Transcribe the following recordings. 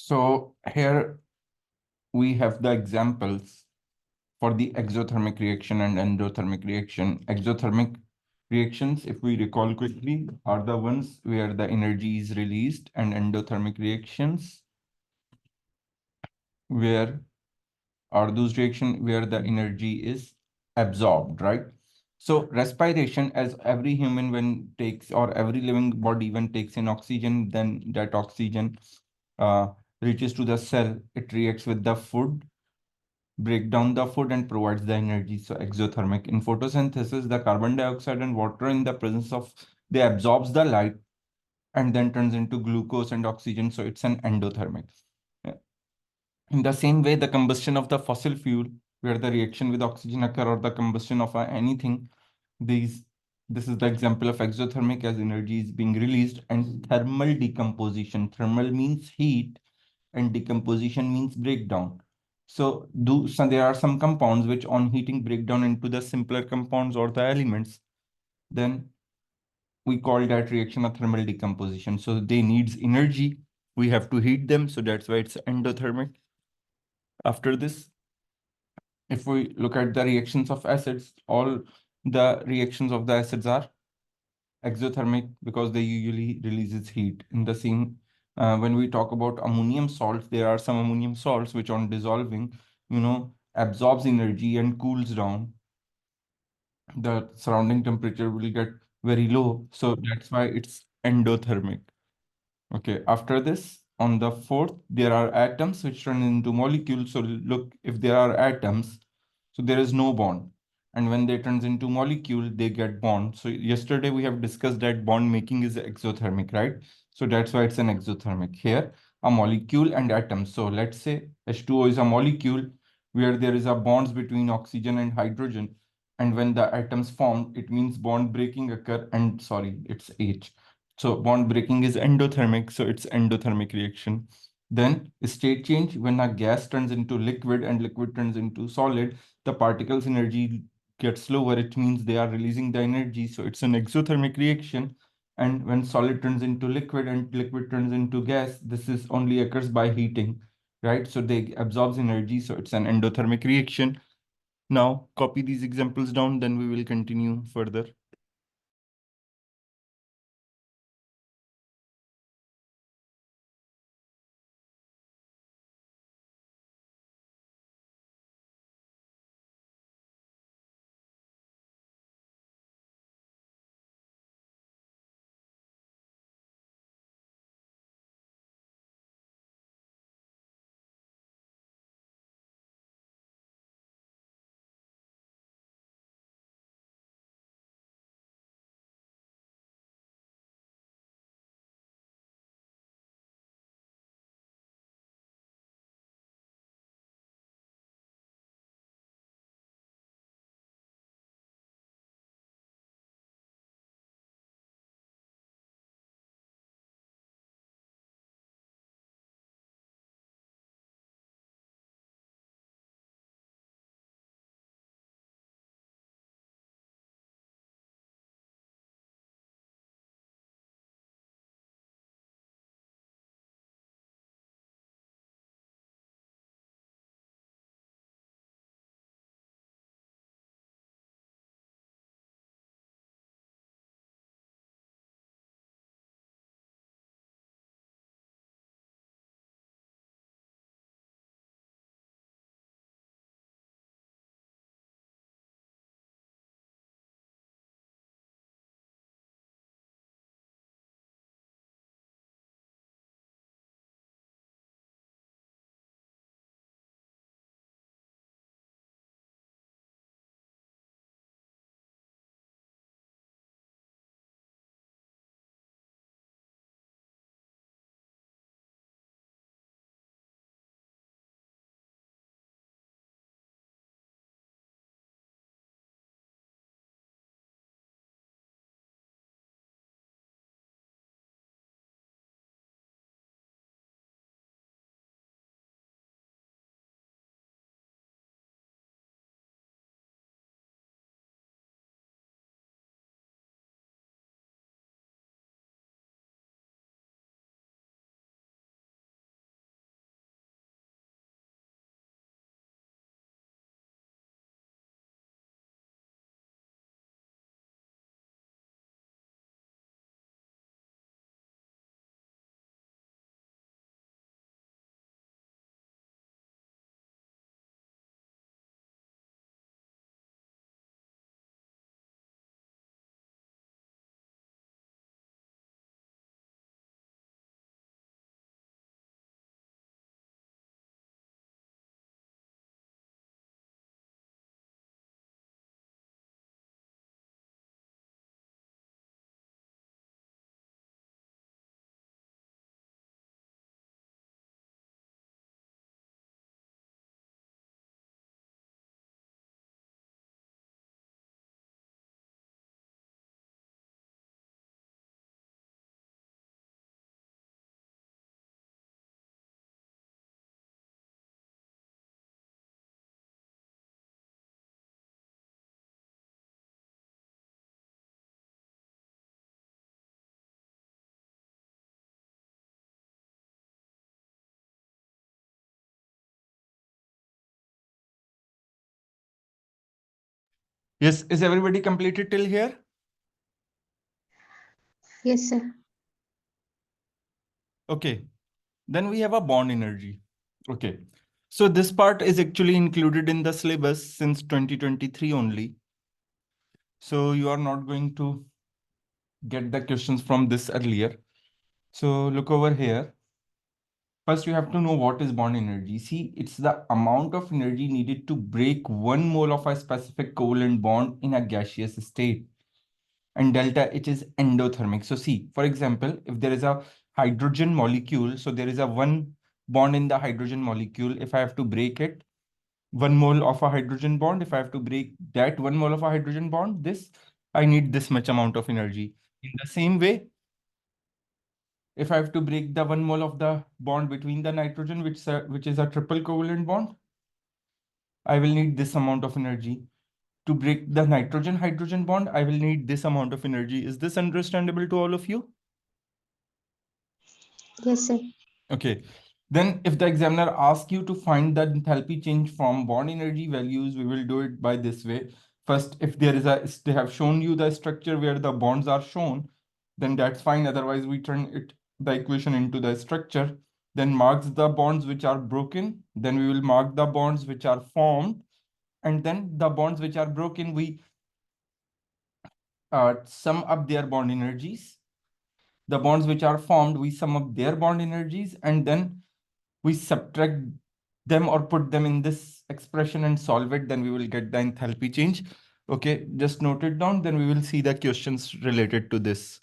So here we have the examples for the exothermic reaction and endothermic reaction. Exothermic reactions, if we recall quickly, are the ones where the energy is released, and endothermic reactions where are those reactions where the energy is absorbed, right? So respiration, as every human when takes, or every living body when takes in oxygen, then that oxygen uh, reaches to the cell, it reacts with the food, break down the food and provides the energy. So exothermic. In photosynthesis, the carbon dioxide and water in the presence of, they absorbs the light and then turns into glucose and oxygen. So it's an endothermic. Yeah. In the same way, the combustion of the fossil fuel, where the reaction with oxygen occur, or the combustion of anything, these this is the example of exothermic, as energy is being released. And thermal decomposition. Thermal means heat and decomposition means breakdown. So there are some compounds which on heating break down into the simpler compounds or the elements. Then we call that reaction a thermal decomposition. So they needs energy. We have to heat them. So that's why it's endothermic. After this, if we look at the reactions of acids, all the reactions of the acids are exothermic because they usually releases heat. In the same, when we talk about ammonium salts, there are some ammonium salts which on dissolving, absorbs energy and cools down. The surrounding temperature will get very low. So that's why it's endothermic. Okay, after this, on the fourth, there are atoms which turn into molecules. So look, if there are atoms, so there is no bond. And when they turns into molecule, they get bond. So yesterday we have discussed that bond making is exothermic, right? So that's why it's an exothermic. Here, a molecule and atoms. So let's say H2O is a molecule where there is a bonds between oxygen and hydrogen. And when the atoms form, it means bond breaking occur. And sorry, it's H. So bond breaking is endothermic, so it's endothermic reaction. Then state change, when a gas turns into liquid and liquid turns into solid, the particles' energy gets lower. It means they are releasing the energy, so it's an exothermic reaction. And when solid turns into liquid and liquid turns into gas, this is only occurs by heating, right? So they absorbs energy, so it's an endothermic reaction. Now copy these examples down, then we will continue further. Yes, is everybody completed till here? Yes, sir. Okay. Then we have a bond energy. Okay. So this part is actually included in the syllabus since 2023 only. So you are not going to get the questions from this earlier. So look over here. First, you have to know what is bond energy. See, it's the amount of energy needed to break 1 mole of a specific covalent bond in a gaseous state. And delta, it is endothermic. So see, for example, if there is a hydrogen molecule, so there is a one bond in the hydrogen molecule. If I have to break it, 1 mole of a hydrogen bond, if I have to break that 1 mole of a hydrogen bond, I need this much amount of energy. In the same way, if I have to break the 1 mole of the bond between the nitrogen, which is a triple covalent bond, I will need this amount of energy. To break the nitrogen hydrogen bond, I will need this amount of energy. Is this understandable to all of you? Yes, sir. Okay. Then if the examiner asks you to find the enthalpy change from bond energy values, we will do it by this way. First, if they have shown you the structure where the bonds are shown, then that's fine. Otherwise, we turn the equation into the structure, then marks the bonds which are broken. Then we will mark the bonds which are formed. And then the bonds which are broken, we sum up their bond energies. The bonds which are formed, we sum up their bond energies, and then we subtract them or put them in this expression and solve it, then we will get the enthalpy change. Okay, just note it down, then we will see the questions related to this.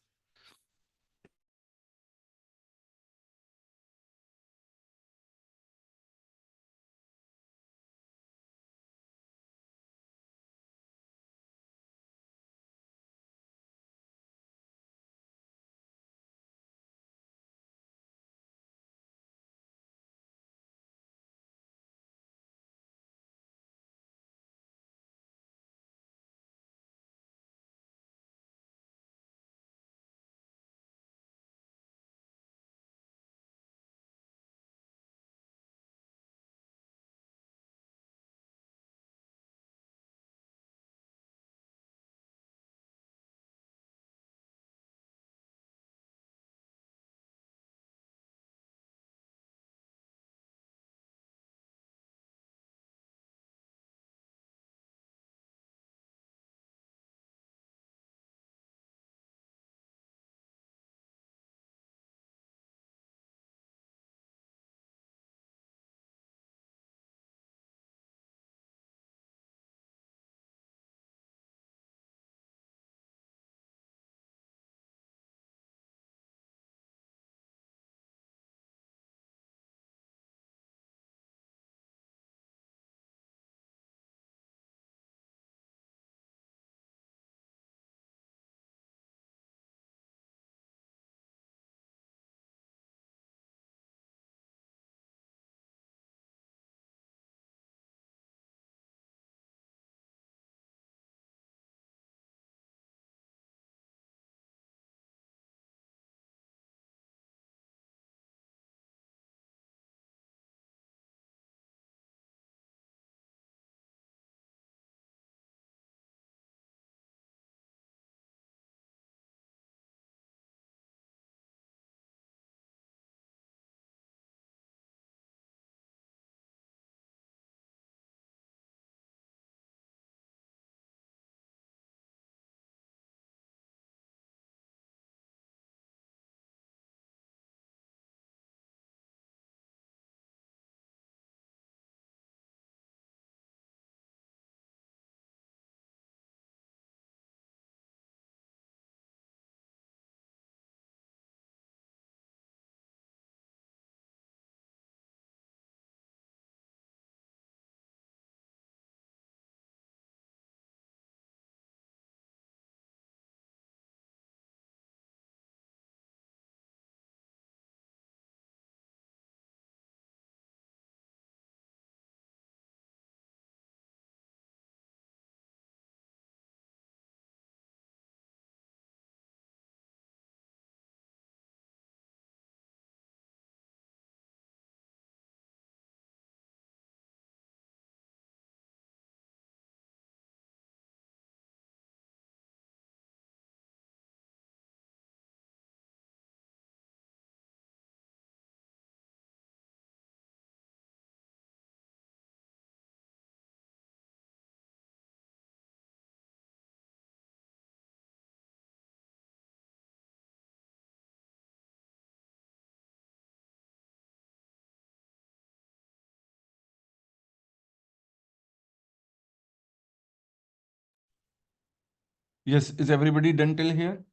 Yes, is everybody done till here?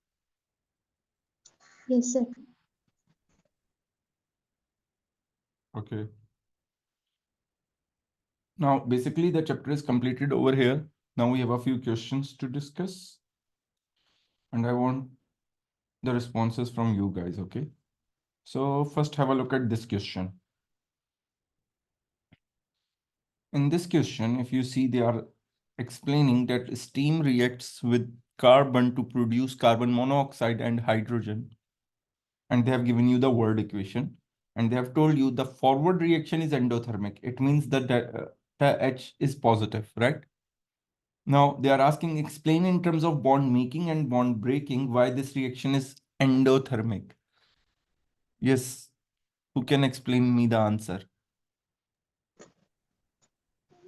Yes, sir. Okay. Now, basically, the chapter is completed over here. Now we have a few questions to discuss, and I want the responses from you guys, okay? So first have a look at this question. In this question, if you see, they are explaining that steam reacts with carbon to produce carbon monoxide and hydrogen. And they have given you the word equation. And they have told you the forward reaction is endothermic. It means that the H is positive, right? Now they are asking, explain in terms of bond making and bond breaking why this reaction is endothermic. Yes, who can explain me the answer?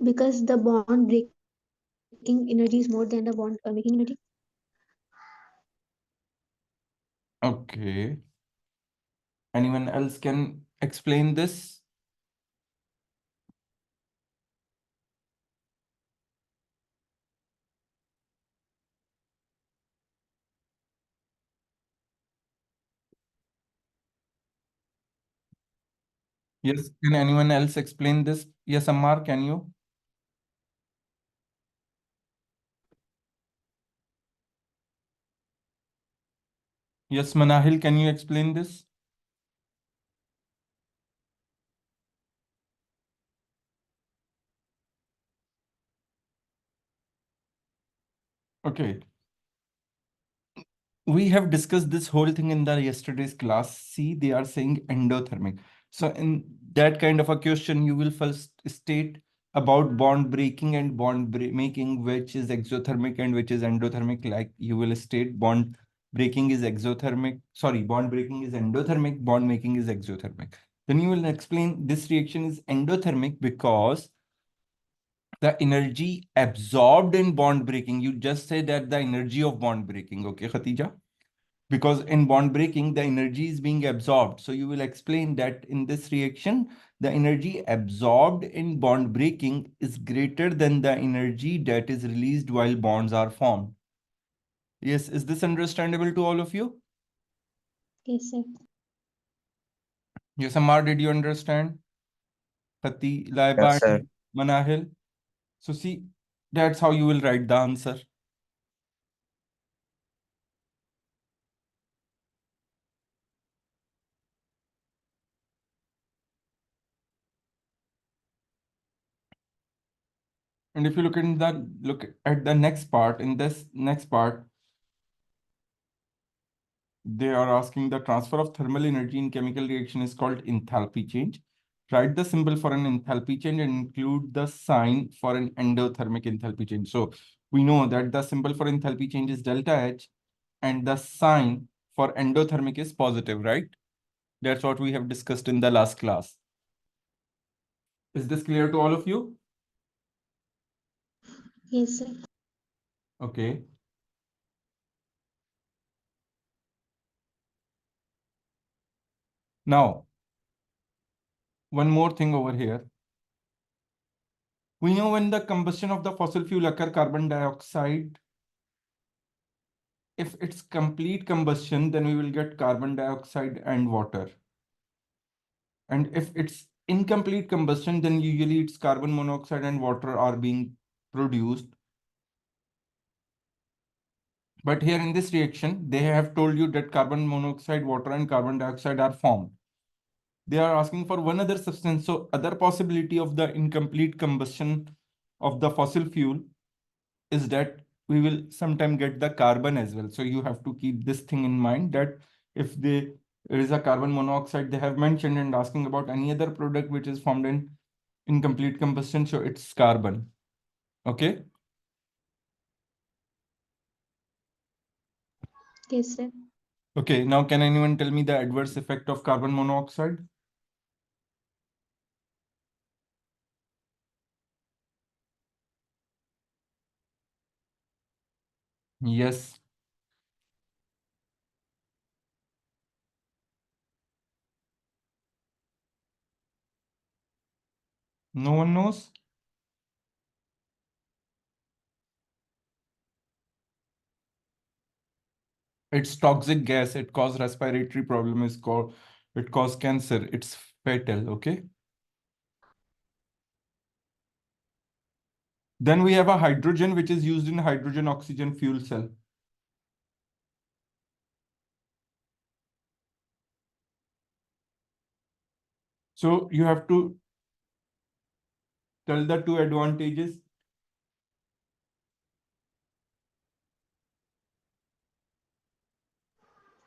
Because the bond breaking energy is more than the bond making energy. Okay. Anyone else can explain this? Yes, can anyone else explain this? Yes, Ammar, can you? Yes, Manahil, can you explain this? Okay. We have discussed this whole thing in the yesterday's class. See, they are saying endothermic. So in that kind of a question, you will first state about bond breaking and making, which is exothermic and which is endothermic. Like you will state bond breaking is exothermic. Sorry, bond breaking is endothermic, bond making is exothermic. Then you will explain this reaction is endothermic because the energy absorbed in bond breaking, you just say that the energy of bond breaking, okay, Khatija? Because in bond breaking, the energy is being absorbed. So you will explain that in this reaction, the energy absorbed in bond breaking is greater than the energy that is released while bonds are formed. Yes, is this understandable to all of you? Yes, sir. Yes, Amar, did you understand? Khati, Laiba, Yes, sir. and Manahil? So see, that's how you will write the answer. And if you look at the next part, in this next part, they are asking the transfer of thermal energy in chemical reaction is called enthalpy change. Write the symbol for an enthalpy change and include the sign for an endothermic enthalpy change. So we know that the symbol for enthalpy change is delta H and the sign for endothermic is positive, right? That's what we have discussed in the last class. Is this clear to all of you? Yes, sir. Okay. Now, one more thing over here. We know when the combustion of the fossil fuel occur, carbon dioxide, if it's complete combustion, then we will get carbon dioxide and water. And if it's incomplete combustion, then usually it's carbon monoxide and water are being produced. But here in this reaction, they have told you that carbon monoxide, water, and carbon dioxide are formed. They are asking for one other substance. So other possibility of the incomplete combustion of the fossil fuel is that we will sometime get the carbon as well. So you have to keep this thing in mind that if there is a carbon monoxide they have mentioned and asking about any other product which is formed in incomplete combustion, so it's carbon. Okay. Yes, sir. Okay. Now, can anyone tell me the adverse effect of carbon monoxide? Yes. No one knows? It's toxic gas. It cause respiratory problem. It cause cancer. It's fatal. Okay. Then we have a hydrogen, which is used in hydrogen oxygen fuel cell. So you have to tell the two advantages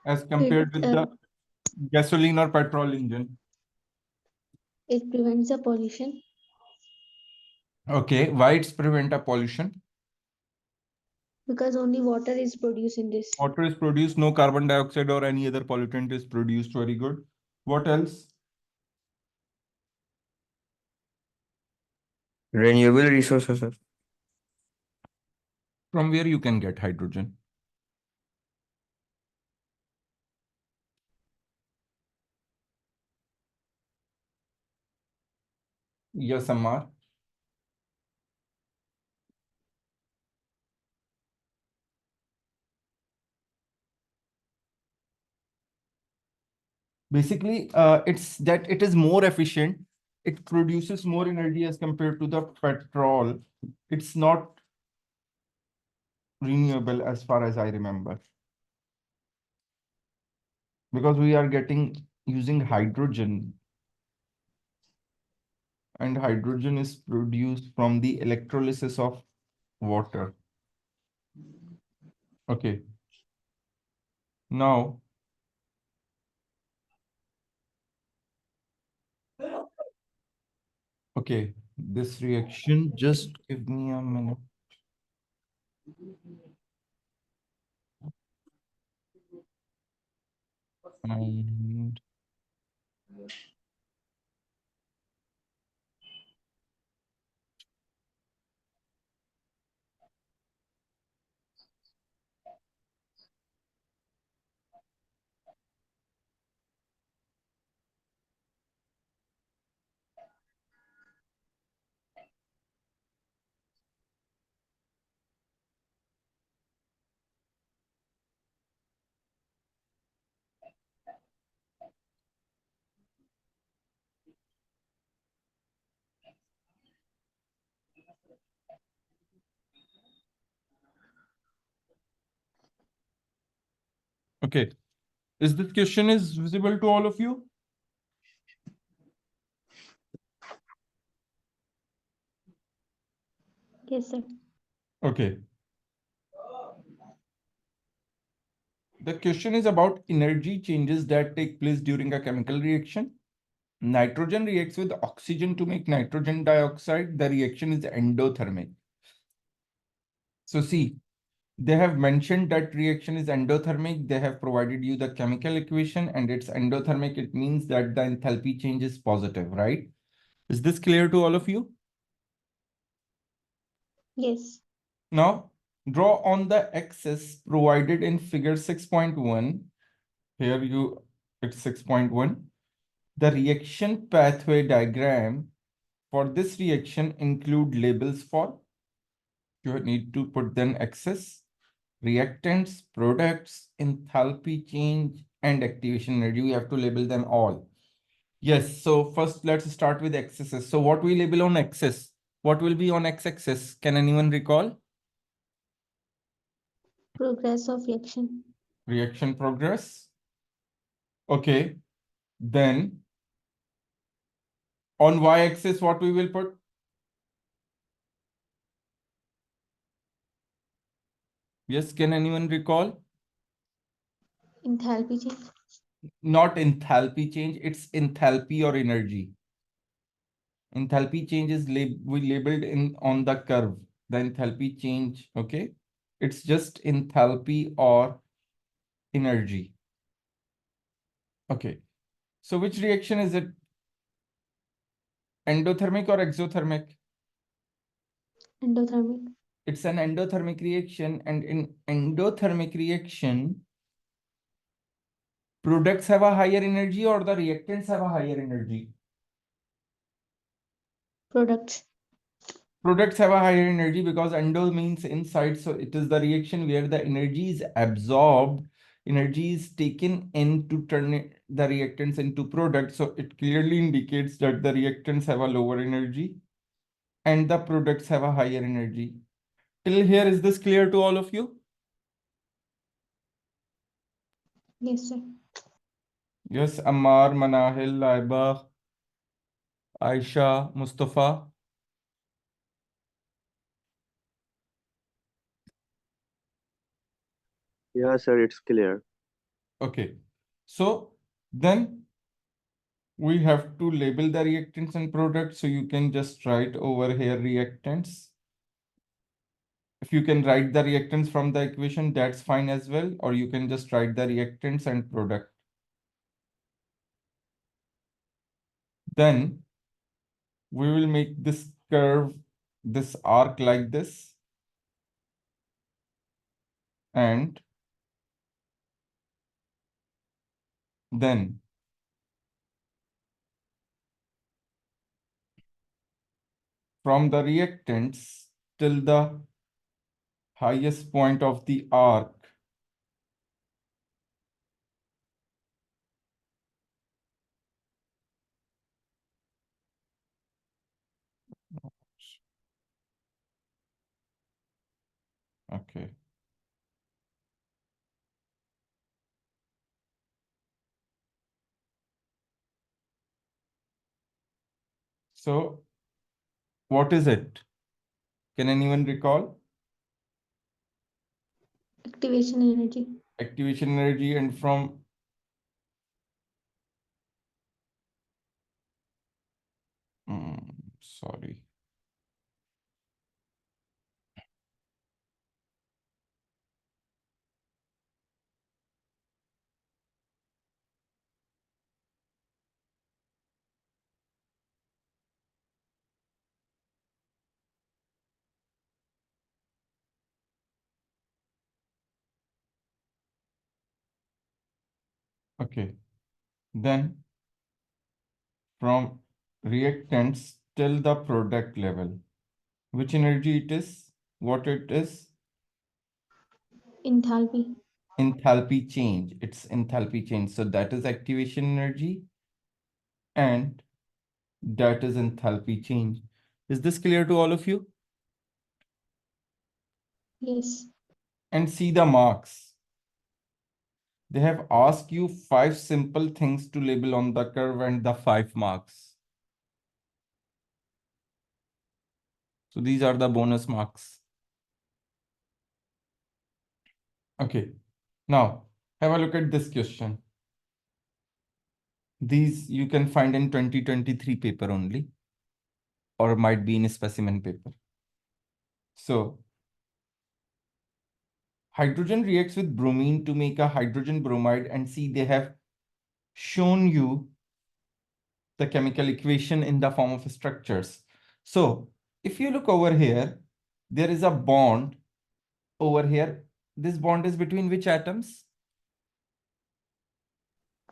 as It compared with the gasoline or petrol engine. it prevents the pollution Okay, why it's prevent a pollution? because only water is produced in this. Water is produced, no carbon dioxide or any other pollutant is produced. Very good. What else? Renewable resources, sir. From where you can get hydrogen? Yes, Ammar. Basically, it's that it is more efficient. It produces more energy as compared to the petrol. It's not renewable as far as I remember. Because we are getting using hydrogen, and hydrogen is produced from the electrolysis of water. Okay. Now, okay, this reaction, just give me a minute. And okay, is this question is visible to all of you? Yes, sir. Okay. The question is about energy changes that take place during a chemical reaction. Nitrogen reacts with oxygen to make nitrogen dioxide. The reaction is endothermic. So see, they have mentioned that reaction is endothermic. They have provided you the chemical equation and it's endothermic. It means that the enthalpy change is positive, right? Is this clear to all of you? Yes. Now, draw on the axis provided in figure 6.1. Here it's 6.1. The reaction pathway diagram for this reaction include labels for, you need to put then axis, reactants, products, enthalpy change, and activation energy. We have to label them all. Yes, so first let's start with axes. So what we label on axis? What will be on x-axis? Can anyone recall? Progress of reaction. Reaction progress. Okay, then on y-axis, what we will put? Yes, can anyone recall? Enthalpy change. Not enthalpy change, it's enthalpy or energy. Enthalpy change is we labeled in on the curve, the enthalpy change, okay? It's just enthalpy or energy. Okay, so which reaction is it? Endothermic or exothermic? Endothermic. It's an endothermic reaction, and in endothermic reaction, products have a higher energy or the reactants have a higher energy? Products. Products have a higher energy because endo means inside, so it is the reaction where the energy is absorbed energy is taken in to turn the reactants into products. So it clearly indicates that the reactants have a lower energy and the products have a higher energy. Till here, is this clear to all of you? Yes, sir. Yes, Ammar, Manahil, Laiba, Aisha, Mustafa. Yeah, sir, it's clear. Okay. So then we have to label the reactants and products. So you can just write over here reactants. If you can write the reactants from the equation, that's fine as well. Or you can just write the reactants and product. Then we will make this curve, this arc like this. And then from the reactants till the highest point of the arc, okay. So what is it? Can anyone recall? Activation energy. Activation energy, and from sorry. Okay. Then from reactants till the product level, which energy it is? What it is? Enthalpy. Enthalpy change. It's enthalpy change. So that is activation energy and that is enthalpy change. Is this clear to all of you? Yes. And see the marks. They have asked you 5 simple things to label on the curve and the 5 marks. So these are the bonus marks. Okay. Now have a look at this question. These you can find in 2023 paper only, or might be in a specimen paper. So hydrogen reacts with bromine to make a hydrogen bromide, and see they have shown you the chemical equation in the form of structures. So if you look over here, there is a bond over here. This bond is between which atoms?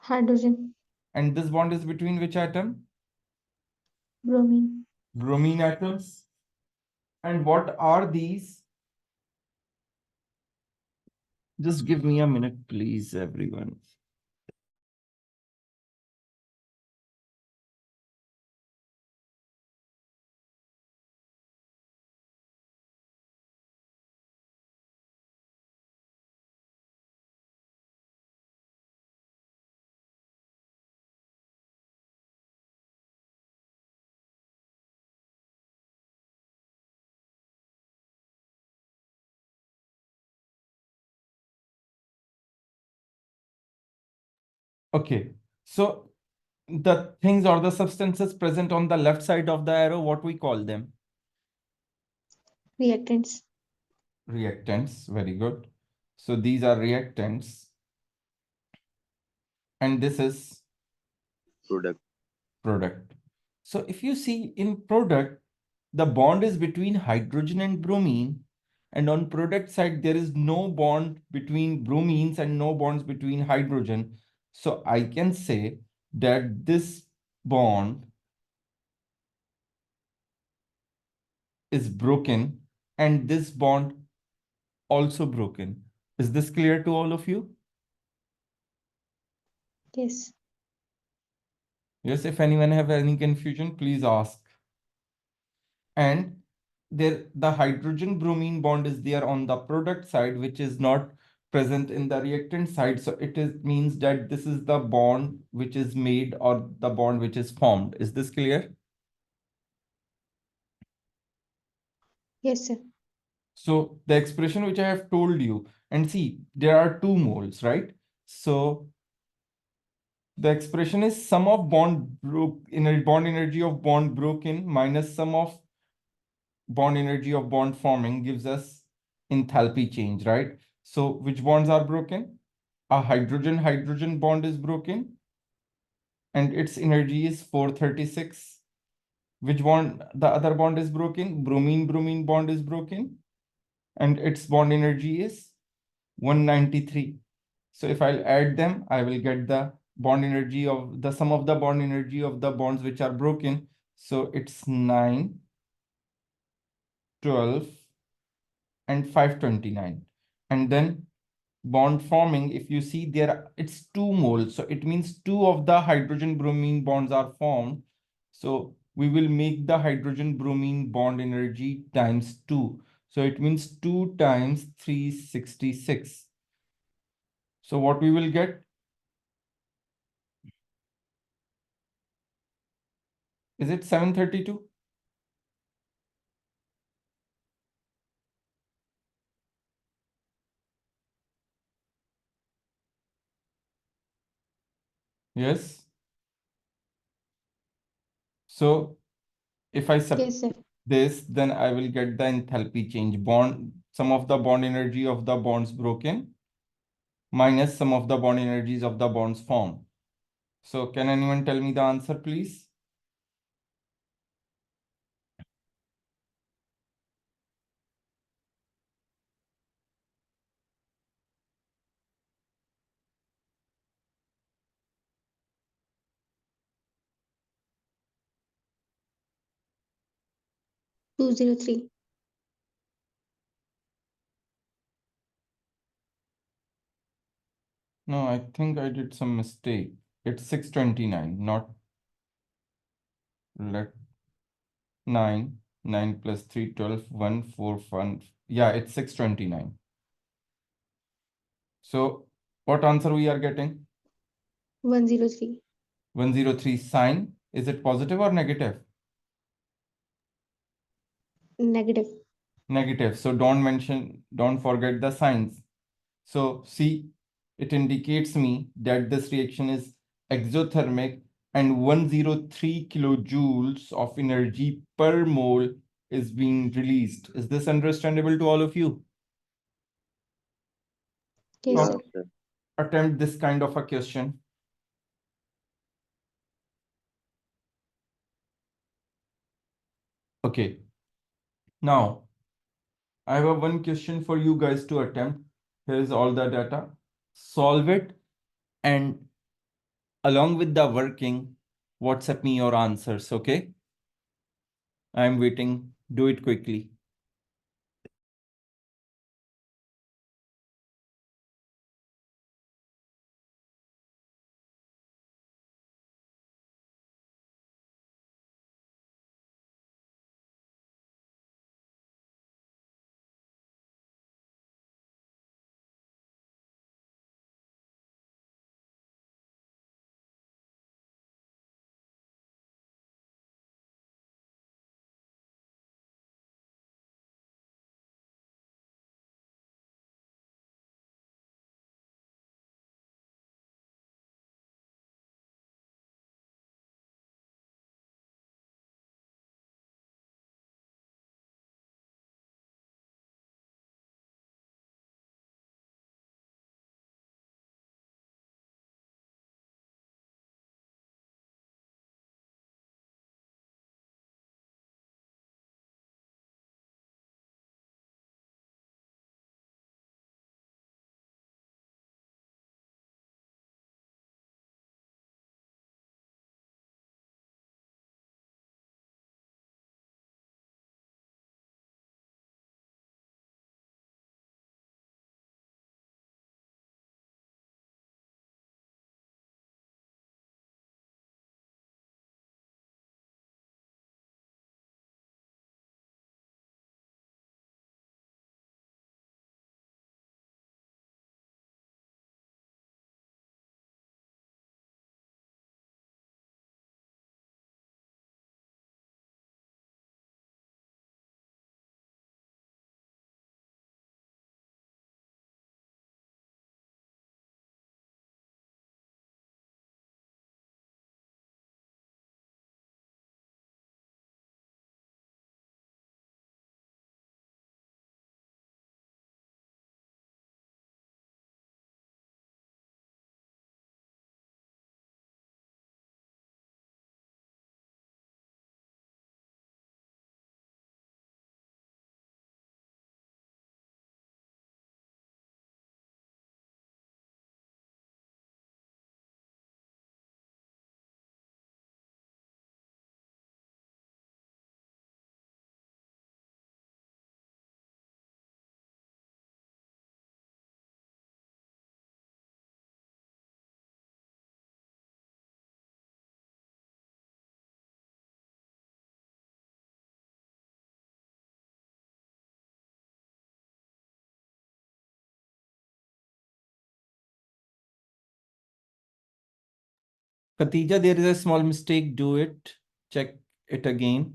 Hydrogen. And this bond is between which atom? Bromine. Bromine atoms. And what are these? Just give me a minute, please, everyone. Okay, so the things or the substances present on the left side of the arrow, what we call them? Reactants. Reactants. Very good. So these are reactants. And this is Product. product. So if you see in product, the bond is between hydrogen and bromine. And on product side, there is no bond between bromines and no bonds between hydrogen. So I can say that this bond is broken and this bond also broken. Is this clear to all of you? Yes. Yes, if anyone have any confusion, please ask. And there, the hydrogen bromine bond is there on the product side, which is not present in the reactant side. So it is means that this is the bond which is made or the bond which is formed. Is this clear? Yes, sir. So the expression which I have told you, and see, there are two moles, right? So the expression is sum of bond energy of bond broken minus sum of bond energy of bond forming gives us enthalpy change, right? So which bonds are broken? A hydrogen-hydrogen bond is broken and its energy is 436. Which bond, the other bond is broken? Bromine-bromine bond is broken and its bond energy is 193. So if I'll add them, I will get the bond energy of the sum of the bond energy of the bonds which are broken. So it's 9, 12, and 529. And then bond forming, if you see there, it's 2 moles. So it means 2 of the hydrogen bromine bonds are formed. So we will make the hydrogen bromine bond energy times 2. So it means 2 times 366. So what we will get? Is it 732? Yes. So if I Yes, sir. this, then I will get the enthalpy change. Bond, some of the bond energy of the bonds broken minus some of the bond energies of the bonds formed. So can anyone tell me the answer, please? Two zero three. No, I think I did some mistake. It's 629, not let 9, 9 plus 3, 12, 1, 4, 1. Yeah, it's 629. So what answer we are getting? 103. 103 sign. Is it positive or negative? Negative. Negative. So don't forget the signs. So see, it indicates me that this reaction is exothermic and 103 kilojoules of energy per mole is being released. Is this understandable to all of you? Yes, Now Yeah, sir. sir. attempt this kind of a question. Okay. Now, I have a one question for you guys to attempt. Here's all the data. Solve it and along with the working, WhatsApp me your answers, okay? I'm waiting. Do it quickly. Khatija, there is a small mistake. Do it. Check it again.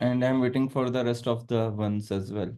And I'm waiting for the rest of the ones as well.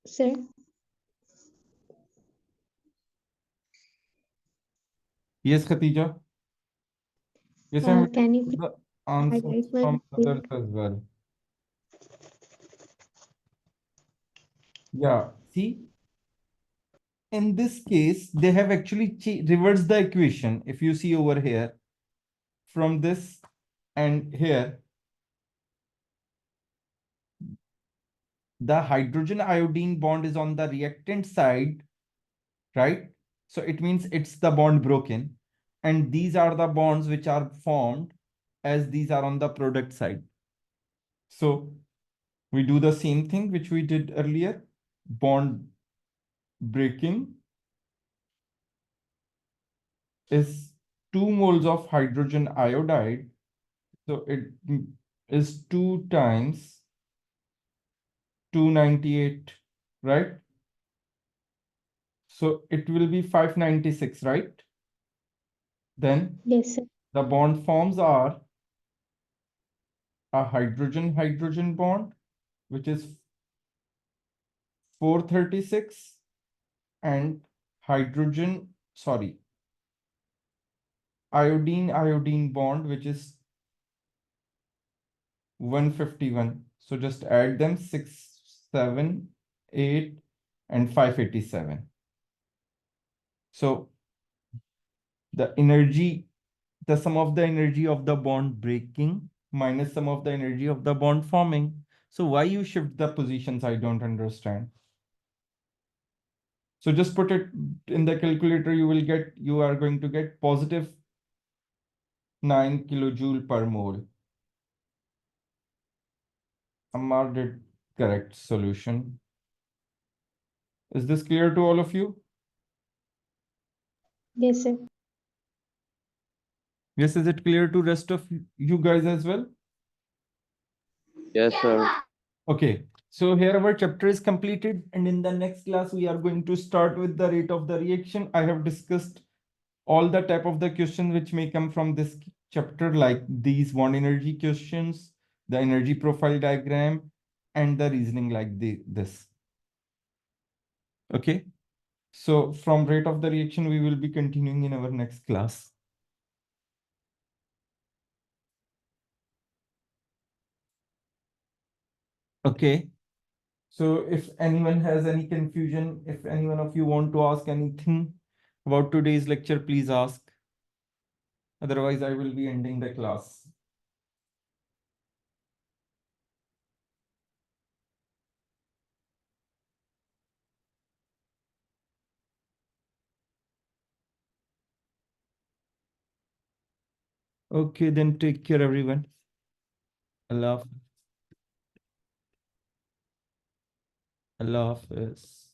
Sir, Yes, Khatija. Yes, I'm waiting can you for please the answers highlight my from others screen? as well. Yeah, see, in this case, they have actually reversed the equation. If you see over here, from this and here, the hydrogen iodine bond is on the reactant side, right? So it means it's the bond broken. And these are the bonds which are formed as these are on the product side. So we do the same thing which we did earlier. Bond breaking is 2 moles of hydrogen iodide. So it is 2 times 298, right? So it will be 596, right? Then Yes, sir. the bond forms are a hydrogen-hydrogen bond, which is 436, and hydrogen, sorry, iodine-iodine bond, which is 151. So just add them 6, 7, 8, and 587. So the energy, the sum of the energy of the bond breaking minus sum of the energy of the bond forming. So why you shift the positions? I don't understand. So just put it in the calculator, you are going to get positive 9 kilojoule per mole. Ammar did correct solution. Is this clear to all of you? Yes, sir. Yes, is it clear to rest of you guys as well? Yes, sir. Okay, so here our chapter is completed, and in the next class we are going to start with the rate of the reaction. I have discussed all the type of the question which may come from this chapter, like these bond energy questions, the energy profile diagram, and the reasoning like this. Okay, so from rate of the reaction, we will be continuing in our next class. Okay, so if anyone has any confusion, if any one of you want to ask anything about today's lecture, please ask. Otherwise, I will be ending the class. Okay, then take care, everyone. Allah, Allah Hafiz.